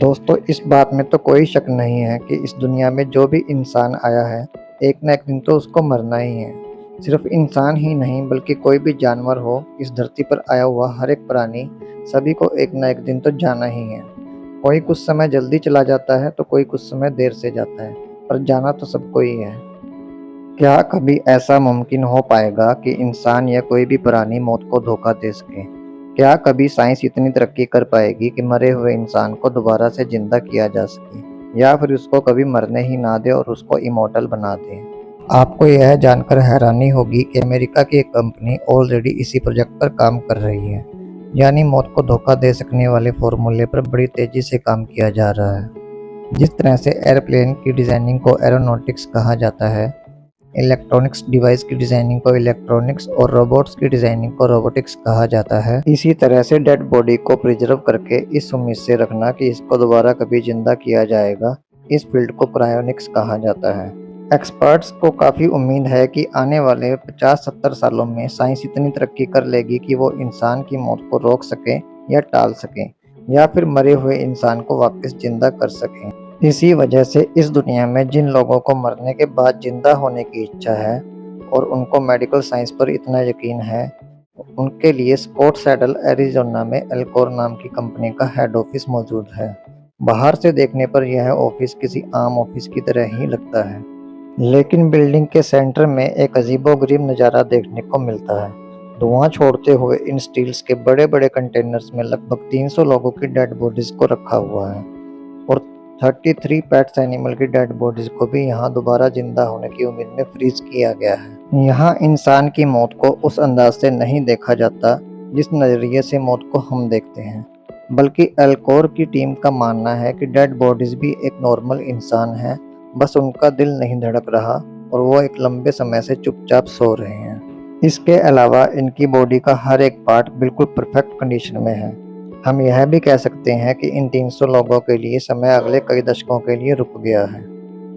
दोस्तों, इस बात में तो कोई शक नहीं है कि इस दुनिया में जो भी इंसान आया है, एक ना एक दिन तो उसको मरना ही है। सिर्फ इंसान ही नहीं बल्कि कोई भी जानवर हो, इस धरती पर आया हुआ हर एक प्राणी, सभी को एक ना एक दिन तो जाना ही है। कोई कुछ समय जल्दी चला जाता है तो कोई कुछ समय देर से जाता है, पर जाना तो सबको ही है। क्या कभी ऐसा मुमकिन हो पाएगा कि इंसान या कोई भी प्राणी मौत को धोखा दे सके? क्या कभी साइंस इतनी तरक्की कर पाएगी कि मरे हुए इंसान को दोबारा से जिंदा किया जा सके, या फिर उसको कभी मरने ही ना दे और उसको इमॉर्टल बना दे? आपको यह जानकर हैरानी होगी कि अमेरिका की एक कंपनी ऑलरेडी इसी प्रोजेक्ट पर काम कर रही है। यानी मौत को धोखा दे सकने वाले फॉर्मूले पर बड़ी तेजी से काम किया जा रहा है। जिस तरह से एयरप्लेन की डिजाइनिंग को एरोनॉटिक्स कहा जाता है, इलेक्ट्रॉनिक्स डिवाइस की डिजाइनिंग को इलेक्ट्रॉनिक्स और रोबोट्स की डिजाइनिंग को रोबोटिक्स कहा जाता है, इसी तरह से डेड बॉडी को प्रिजर्व करके इस उम्मीद से रखना कि इसको दोबारा कभी जिंदा किया जाएगा, इस फील्ड को क्रायोनिक्स कहा जाता है। एक्सपर्ट्स को काफ़ी उम्मीद है कि आने वाले 50-70 सालों में साइंस इतनी तरक्की कर लेगी कि वो इंसान की मौत को रोक सके या टाल सके, या फिर मरे हुए इंसान को वापस जिंदा कर सकें। इसी वजह से इस दुनिया में जिन लोगों को मरने के बाद जिंदा होने की इच्छा है और उनको मेडिकल साइंस पर इतना यकीन है, उनके लिए स्कॉट सैडल एरिजोना में एल्कोर नाम की कंपनी का हेड ऑफिस मौजूद है। बाहर से देखने पर यह ऑफिस किसी आम ऑफिस की तरह ही लगता है, लेकिन बिल्डिंग के सेंटर में एक अजीबोगरीब नज़ारा देखने को मिलता है। धुआं छोड़ते हुए इन स्टील्स के बड़े बड़े कंटेनर्स में लगभग 300 लोगों की डेड बॉडीज को रखा हुआ है, और 33 पेट्स एनिमल की डेड बॉडीज को भी यहाँ दोबारा जिंदा होने की उम्मीद में फ्रीज किया गया है। यहाँ इंसान की मौत को उस अंदाज से नहीं देखा जाता जिस नज़रिए से मौत को हम देखते हैं, बल्कि एल्कोर की टीम का मानना है कि डेड बॉडीज भी एक नॉर्मल इंसान है, बस उनका दिल नहीं धड़क रहा और वो एक लंबे समय से चुपचाप सो रहे हैं। इसके अलावा इनकी बॉडी का हर एक पार्ट बिल्कुल परफेक्ट कंडीशन में है। हम यह भी कह सकते हैं कि इन 300 लोगों के लिए समय अगले कई दशकों के लिए रुक गया है।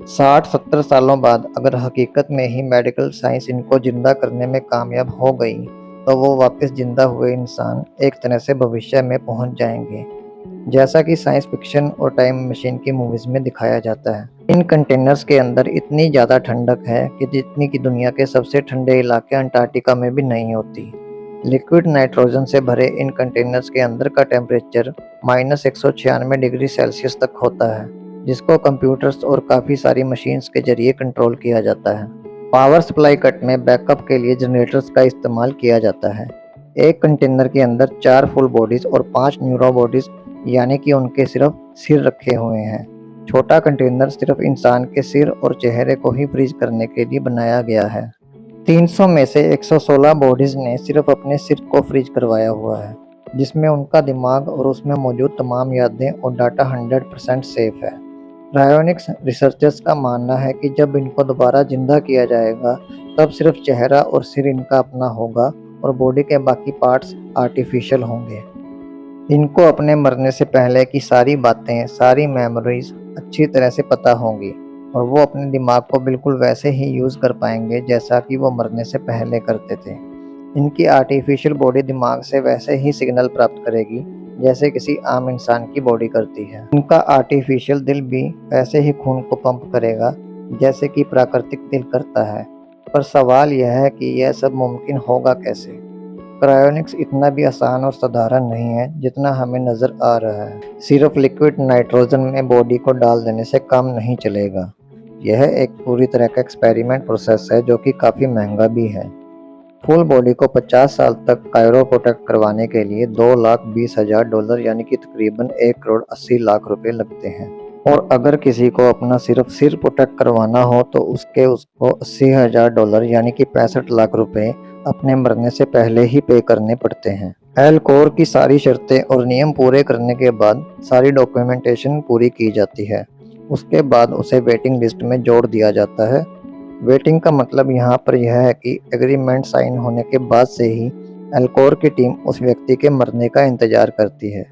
60-70 सालों बाद अगर हकीकत में ही मेडिकल साइंस इनको जिंदा करने में कामयाब हो गई, तो वो वापस जिंदा हुए इंसान एक तरह से भविष्य में पहुंच जाएंगे, जैसा कि साइंस फिक्शन और टाइम मशीन की मूवीज में दिखाया जाता है। इन कंटेनर्स के अंदर इतनी ज़्यादा ठंडक है कि जितनी की दुनिया के सबसे ठंडे इलाके अंटार्कटिका में भी नहीं होती। लिक्विड नाइट्रोजन से भरे इन कंटेनर्स के अंदर का टेम्परेचर -196 डिग्री सेल्सियस तक होता है, जिसको कंप्यूटर्स और काफ़ी सारी मशीन्स के जरिए कंट्रोल किया जाता है। पावर सप्लाई कट में बैकअप के लिए जनरेटर्स का इस्तेमाल किया जाता है। एक कंटेनर के अंदर 4 फुल बॉडीज और 5 न्यूरो बॉडीज, यानी कि उनके सिर्फ सिर रखे हुए हैं। छोटा कंटेनर सिर्फ इंसान के सिर और चेहरे को ही फ्रीज करने के लिए बनाया गया है। 300 में से 116 बॉडीज ने सिर्फ अपने सिर को फ्रीज करवाया हुआ है, जिसमें उनका दिमाग और उसमें मौजूद तमाम यादें और डाटा 100% सेफ है। क्रायोनिक्स रिसर्चर्स का मानना है कि जब इनको दोबारा जिंदा किया जाएगा, तब सिर्फ चेहरा और सिर इनका अपना होगा और बॉडी के बाकी पार्ट्स आर्टिफिशियल होंगे। इनको अपने मरने से पहले की सारी बातें, सारी मेमोरीज अच्छी तरह से पता होंगी, और वो अपने दिमाग को बिल्कुल वैसे ही यूज़ कर पाएंगे जैसा कि वो मरने से पहले करते थे। इनकी आर्टिफिशियल बॉडी दिमाग से वैसे ही सिग्नल प्राप्त करेगी जैसे किसी आम इंसान की बॉडी करती है। इनका आर्टिफिशियल दिल भी वैसे ही खून को पंप करेगा जैसे कि प्राकृतिक दिल करता है। पर सवाल यह है कि यह सब मुमकिन होगा कैसे? क्रायोनिक्स इतना भी आसान और साधारण नहीं है जितना हमें नज़र आ रहा है। सिर्फ लिक्विड नाइट्रोजन में बॉडी को डाल देने से काम नहीं चलेगा। यह एक पूरी तरह का एक्सपेरिमेंट प्रोसेस है जो कि काफ़ी महंगा भी है। फुल बॉडी को 50 साल तक कायरो प्रोटेक्ट करवाने के लिए $2,20,000 यानी कि तकरीबन 1,80,00,000 रुपए लगते हैं। और अगर किसी को अपना सिर्फ सिर प्रोटेक्ट करवाना हो तो उसको $80,000 यानी कि 65 लाख रुपए अपने मरने से पहले ही पे करने पड़ते हैं। एल्कोर की सारी शर्तें और नियम पूरे करने के बाद सारी डॉक्यूमेंटेशन पूरी की जाती है। उसके बाद उसे वेटिंग लिस्ट में जोड़ दिया जाता है। वेटिंग का मतलब यहाँ पर यह है कि एग्रीमेंट साइन होने के बाद से ही एल्कोर की टीम उस व्यक्ति के मरने का इंतजार करती है।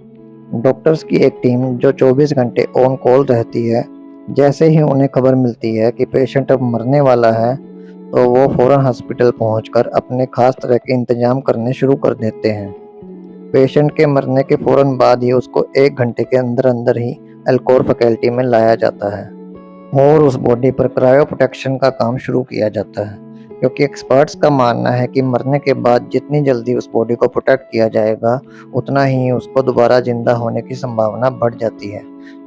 डॉक्टर्स की एक टीम जो 24 घंटे ऑन कॉल रहती है। जैसे ही उन्हें खबर मिलती है कि पेशेंट अब मरने वाला है, तो वो फौरन हॉस्पिटल पहुंचकर अपने खास तरह के इंतजाम करने शुरू कर देते हैं। पेशेंट के मरने के फौरन बाद ही उसको 1 घंटे के अंदर अंदर ही एल्कोर फैकल्टी में लाया जाता है और उस बॉडी पर क्रायो प्रोटेक्शन का काम शुरू किया जाता है, क्योंकि एक्सपर्ट्स का मानना है कि मरने के बाद जितनी जल्दी उस बॉडी को प्रोटेक्ट किया जाएगा, उतना ही उसको दोबारा जिंदा होने की संभावना बढ़ जाती है।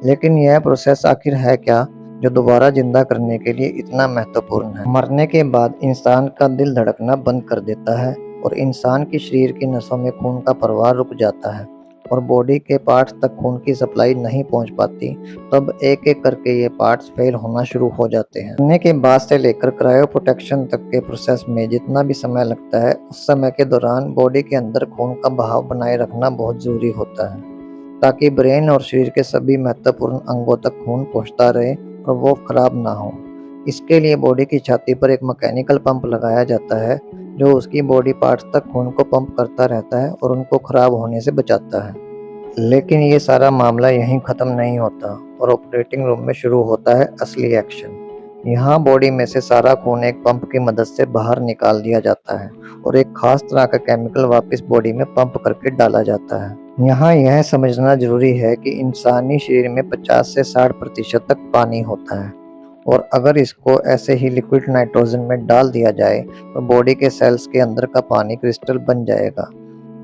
लेकिन यह प्रोसेस आखिर है क्या, जो दोबारा जिंदा करने के लिए इतना महत्वपूर्ण है? मरने के बाद इंसान का दिल धड़कना बंद कर देता है और इंसान के शरीर की नसों में खून का प्रवाह रुक जाता है और बॉडी के पार्ट्स तक खून की सप्लाई नहीं पहुंच पाती। तब एक एक करके ये पार्ट्स फेल होना शुरू हो जाते हैं। मरने के बाद से लेकर क्रायो प्रोटेक्शन तक के प्रोसेस में जितना भी समय लगता है, उस समय के दौरान बॉडी के अंदर खून का बहाव बनाए रखना बहुत जरूरी होता है, ताकि ब्रेन और शरीर के सभी महत्वपूर्ण अंगों तक खून पहुंचता रहे और वो खराब ना हो। इसके लिए बॉडी की छाती पर एक मैकेनिकल पंप लगाया जाता है, जो उसकी बॉडी पार्ट्स तक खून को पंप करता रहता है और उनको खराब होने से बचाता है। लेकिन ये सारा मामला यहीं ख़त्म नहीं होता और ऑपरेटिंग रूम में शुरू होता है असली एक्शन। यहाँ बॉडी में से सारा खून एक पंप की मदद से बाहर निकाल दिया जाता है और एक खास तरह का केमिकल वापस बॉडी में पंप करके डाला जाता है। यहाँ यह समझना जरूरी है कि इंसानी शरीर में 50 से 60% तक पानी होता है और अगर इसको ऐसे ही लिक्विड नाइट्रोजन में डाल दिया जाए तो बॉडी के सेल्स के अंदर का पानी क्रिस्टल बन जाएगा,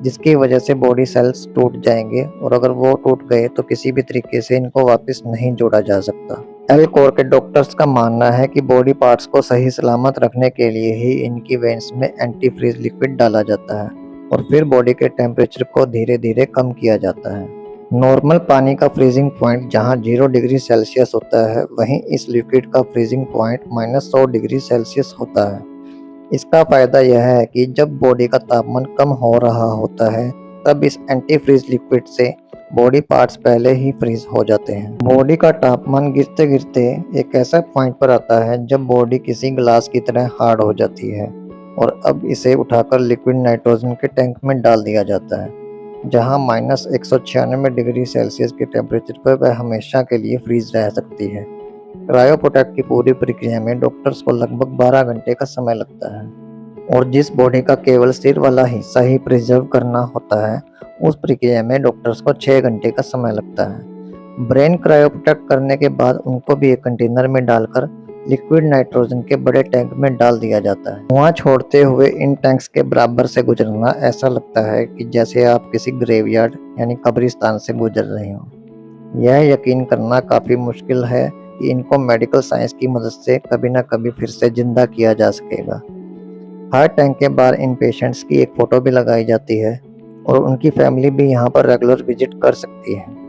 जिसकी वजह से बॉडी सेल्स टूट जाएंगे और अगर वो टूट गए तो किसी भी तरीके से इनको वापस नहीं जोड़ा जा सकता। एल्कोर के डॉक्टर्स का मानना है कि बॉडी पार्ट्स को सही सलामत रखने के लिए ही इनकी वेंस में एंटी फ्रीज लिक्विड डाला जाता है और फिर बॉडी के टेम्परेचर को धीरे धीरे कम किया जाता है। नॉर्मल पानी का फ्रीजिंग पॉइंट जहां 0 डिग्री सेल्सियस होता है, वहीं इस लिक्विड का फ्रीजिंग पॉइंट -100 डिग्री सेल्सियस होता है। इसका फायदा यह है कि जब बॉडी का तापमान कम हो रहा होता है, तब इस एंटी फ्रीज लिक्विड से बॉडी पार्ट्स पहले ही फ्रीज हो जाते हैं। बॉडी का तापमान गिरते गिरते एक ऐसा पॉइंट पर आता है जब बॉडी किसी ग्लास की तरह हार्ड हो जाती है और अब इसे उठाकर लिक्विड नाइट्रोजन के टैंक में डाल दिया जाता है, जहां -196 डिग्री सेल्सियस के टेम्परेचर पर वह हमेशा के लिए फ्रीज रह सकती है। क्रायो प्रोटेक्ट की पूरी प्रक्रिया में डॉक्टर्स को लगभग 12 घंटे का समय लगता है और जिस बॉडी का केवल सिर वाला हिस्सा ही प्रिजर्व करना होता है, उस प्रक्रिया में डॉक्टर्स को 6 घंटे का समय लगता है। ब्रेन क्रायो प्रोटेक्ट करने के बाद उनको भी एक कंटेनर में डालकर लिक्विड नाइट्रोजन के बड़े टैंक में डाल दिया जाता है। धुआं छोड़ते हुए इन टैंक्स के बराबर से गुजरना ऐसा लगता है कि जैसे आप किसी ग्रेवयार्ड यानी कब्रिस्तान से गुजर रहे हो। यह यकीन करना काफ़ी मुश्किल है कि इनको मेडिकल साइंस की मदद से कभी ना कभी फिर से जिंदा किया जा सकेगा। हर टैंक के बाहर इन पेशेंट्स की एक फ़ोटो भी लगाई जाती है और उनकी फैमिली भी यहाँ पर रेगुलर विजिट कर सकती है।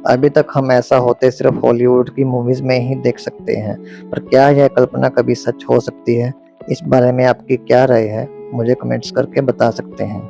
अभी तक हम ऐसा होते सिर्फ हॉलीवुड की मूवीज़ में ही देख सकते हैं, पर क्या यह कल्पना कभी सच हो सकती है? इस बारे में आपकी क्या राय है? मुझे कमेंट्स करके बता सकते हैं।